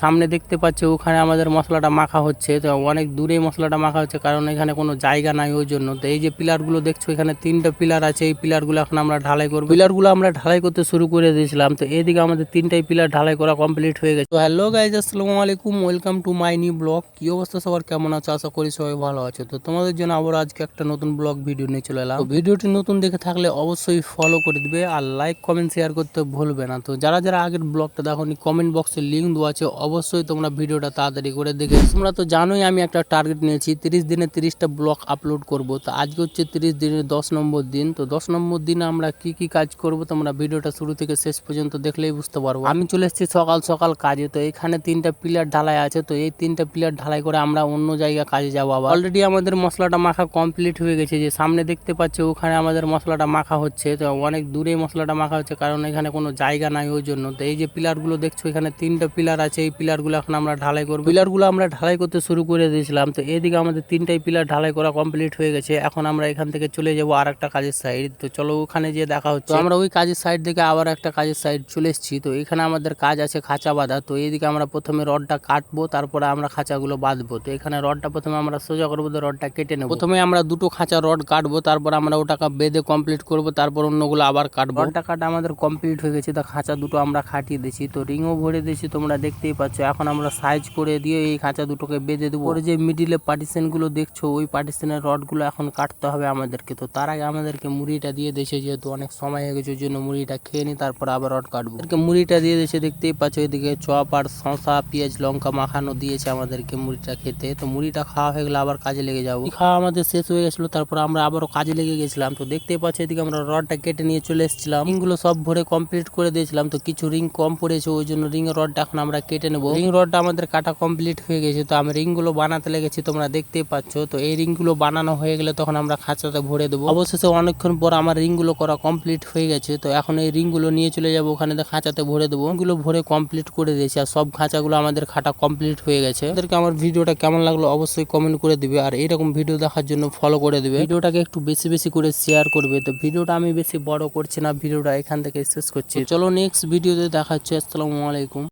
সামনে দেখতে পাচ্ছি ওখানে আমাদের মশলাটা মাখা হচ্ছে, তো অনেক দূরে মশলাটা মাখা হচ্ছে কারণ এখানে কোনো জায়গা নাই ওই জন্য। তো এই যে পিলার গুলো দেখছো এখানে 3টা পিলার আছে, এই পিলার গুলো এখন আমরা ঢালাই করবো। পিলার গুলো আমরা ঢালাই করতে শুরু করে দিয়েছিলাম, তো এইদিকে আমাদের 3টাই পিলার ঢালাই করা কমপ্লিট হয়ে গেছে। তো হ্যালো গাইজ, আসসালামু আলাইকুম, welcome to my new blog. কি অবস্থা সবার, কেমন আছে? আশা করি সবাই ভালো আছে। তো তোমাদের জন্য আবার আজকে একটা নতুন ব্লগ ভিডিও নিয়ে চলে এলাম। তো ভিডিওটি নতুন দেখে থাকলে অবশ্যই ফলো করে দিবে আর লাইক কমেন্ট শেয়ার করতে ভুলবে না। তো যারা যারা আগের ব্লগটা দেখোনি কমেন্ট বক্সে লিঙ্ক দেওয়া আছে, অবশ্যই তোমরা ভিডিওটা তাড়াতাড়ি করে দেখে। তোমরা তো জানোই আমি একটা টার্গেট নিয়েছি 30 দিনে 30টা ব্লগ আপলোড করব। তো আজকে হচ্ছে 30 দিনের 10 নম্বর দিন। তো 10 নম্বর দিনে আমরা কি কি কাজ করব তোমরা ভিডিওটা শুরু থেকে শেষ পর্যন্ত দেখলেই বুঝতে পারবো। আমি চলে এসেছি সকাল সকাল কাজে। তো এখানে 3টা পিলার ঢালাই আছে, তো এই 3টা পিলার ঢালাই করে আমরা অন্য জায়গা কাজে যাবো। আবার অলরেডি আমাদের মশলাটা মাখা কমপ্লিট হয়ে গেছে, যে সামনে দেখতে পাচ্ছ ওখানে আমাদের মশলাটা মাখা হচ্ছে, তো অনেক দূরে মশলাটা মাখা হচ্ছে কারণ এখানে কোনো জায়গা নাই ওই জন্য। তো এই যে পিলার গুলো দেখছো এখানে 3টা পিলার আছে, এই পিলার গুলো এখন আমরা ঢালাই করবো। পিলার গুলো আমরা ঢালাই করতে শুরু করে দিয়েছিলাম, তো এইদিকে আমাদের 3টাই পিলার ঢালাই করা কমপ্লিট হয়ে গেছে। এখন আমরা এখান থেকে চলে যাবো আর একটা কাজের সাইড। তো চলো ওখানে যে দেখা হচ্ছে। তো আমরা ওই কাজের সাইড থেকে আবার একটা কাজের সাইড চলে এসেছি। তো এখানে আমাদের কাজ আছে খাঁচা বাঁধা। তো এইদিকে আমরা প্রথমে রডটা কাটবো, তারপরে আমরা খাঁচাগুলো বাঁধবো। তো এখানে রডটা প্রথমে আমরা সোজা করবো, তো রডটা কেটে নেবো। প্রথমে আমরা দুটো খাঁচা রড কাটবো, তারপর আমরা ওটাকে বেঁধে কমপ্লিট করবো, তারপর অন্যগুলো আবার কাটবো। রডটা কাটা আমাদের কমপ্লিট হয়ে গেছে। তো খাঁচা দুটো আমরা খাটিয়ে দিয়েছি, তো রিংও ভরে দিয়েছি, তোমরা দেখতেই পাচ্ছ। এখন আমরা সাইজ করে দিয়ে এই খাঁচা দুটোকে বেঁধে দেবো। পরে যে মিডিলে পার্টিশন গুলো দেখছো ওই পার্টিশনের রড গুলো এখন কাটতে হবে আমাদেরকে। তো তার আগে আমাদেরকে মুড়িটা দিয়ে দিয়েছে, যেহেতু অনেক সময় হয়ে গেছে ওই জন্য মুড়িটা খেয়ে নি, তারপর আবার রড কাটবো। মুড়িটা দিয়ে দিয়েছে, দেখতেই পাচ্ছ। এদিকে চপ আর শসা পেঁয়াজ লঙ্কা মাখানো দিয়েছে আমাদেরকে মুড়িটা খেতে। তো মুড়িটা খাওয়া হয়ে গেলে আবার কাজে লেগে যাবো। খাওয়া আমাদের শেষ হয়ে গেছিলো, তারপর আমরা আবারও কাজে লেগে গেছিলাম। তো দেখতেই পাচ্ছ এদিকে আমরা রডটা কেটে নিয়ে চলে এসেছিলাম, রিং গুলো সব ভরে কমপ্লিট করে দিয়েছিলাম। তো কিছু রিং কম পড়েছে ওই জন্য রিং রডটা এখন আমরা কেটে নেবো। রিং রডটা আমাদের কাটা কমপ্লিট হয়ে গেছে, তো আমি রিং গুলো বানাতে লেগেছি, তোমরা দেখতেই পাচ্ছ। তো এই রিং গুলো বানানো হয়ে গেলে তখন আমরা খাঁচাতে ভরে দেবো। অবশেষে অনেকক্ষণ পর আমার রিং গুলো করা কমপ্লিট হয়ে গেছে। তো এখন এই রিং গুলো নিয়ে চলে যাবো ওখানে, খাঁচাতে ভরে দেবো। গুলো ভরে কমপ্লিট করে দিয়েছি আর সব খাঁচাগুলো আমাদের খাটা কমপ্লিট হয়ে গেছে। ওদেরকে আমার ভিডিওটা কেমন লাগলো অবশ্যই কমেন্ট করে দিবে, আর এইরকম ভিডিও দেখার জন্য ফলো করে দিবে। ভিডিওটাকে একটু বেশি বেশি করে শেয়ার করবে। তো ভিডিওটা আমি বেশি বড় করছি না, ভিডিওটা এখান থেকে শেষ করছি। চলো নেক্সট ভিডিওতে দেখা হচ্ছে। আসসালামু আলাইকুম।